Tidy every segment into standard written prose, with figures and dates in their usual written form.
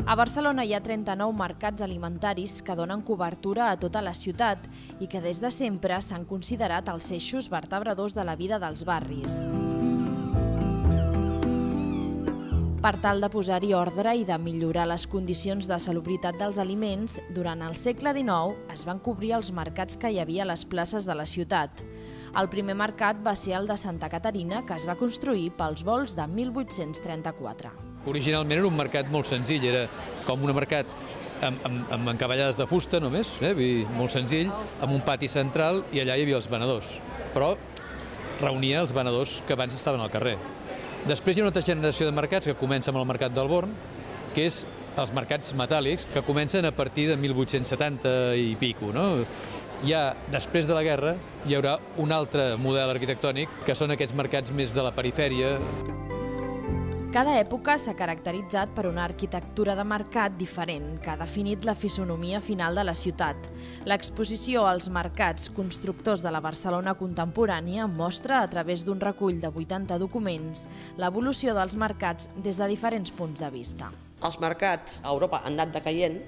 A Barcelona hi ha 39 mercats alimentaris que donen cobertura a tota la ciutat i que des de sempre s'han considerat els eixos vertebradors de la vida dels barris. Per tal de posar-hi ordre i de millorar les condicions de salubritat dels aliments, durant el segle XIX es van cobrir els mercats que hi havia a les places de la ciutat. El primer mercat va ser el de Santa Caterina, que es va construir pels volts de 1834. Originalment era un mercat molt senzill, era com un mercat amb encavallades de fusta només, molt senzill, amb un pati central i allà hi havia els venedors. Però reunia els venedors que abans estaven al carrer. Després hi ha una altra generació de mercats que comença amb el mercat del Born, que és els mercats metàl·lics, que comencen a partir de 1870 i pico. Després de la guerra hi haurà un altre model arquitectònic, que són aquests mercats més de la perifèria. Cada època s'ha caracteritzat per una arquitectura de mercat diferent, que ha definit la fisonomia final de la ciutat. L'exposició als mercats constructors de la Barcelona contemporània mostra, a través d'un recull de 80 documents, l'evolució dels mercats des de diferents punts de vista. Els mercats a Europa han anat decaient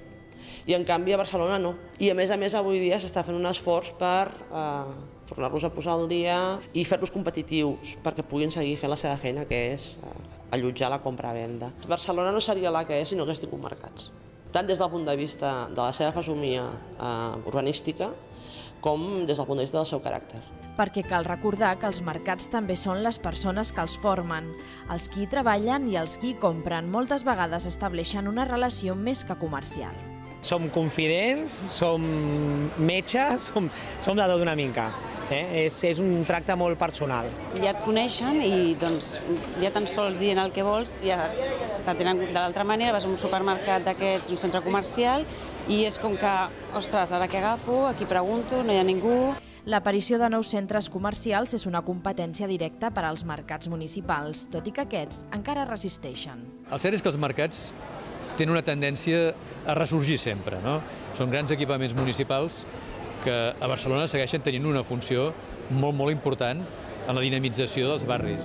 i en canvi a Barcelona no. I a més, avui dia s'està fent un esforç per tornar-los a posar al dia i fer-los competitius perquè puguin seguir fent la seva feina, que és allotjar la compra-venda. Barcelona no seria la que és si no hagués tingut mercats, tant des del punt de vista de la seva fesomia urbanística com des del punt de vista del seu caràcter. Perquè cal recordar que els mercats també són les persones que els formen, els qui hi treballen i els qui hi compren. Moltes vegades estableixen una relació més que comercial. Som confidents, som metges, som de tot una mica. És un tracte molt personal. Ja et coneixen i ja tan sols dient el que vols, ja t'atenen de l'altra manera, vas a un supermercat d'aquests, un centre comercial, i és com que, ostres, ara què agafo, aquí pregunto, no hi ha ningú. L'aparició de nous centres comercials és una competència directa per als mercats municipals, tot i que aquests encara resisteixen. El cert és que els mercats tenen una tendència a ressorgir sempre. Són grans equipaments municipals que a Barcelona segueixen tenint una funció molt important en la dinamització dels barris.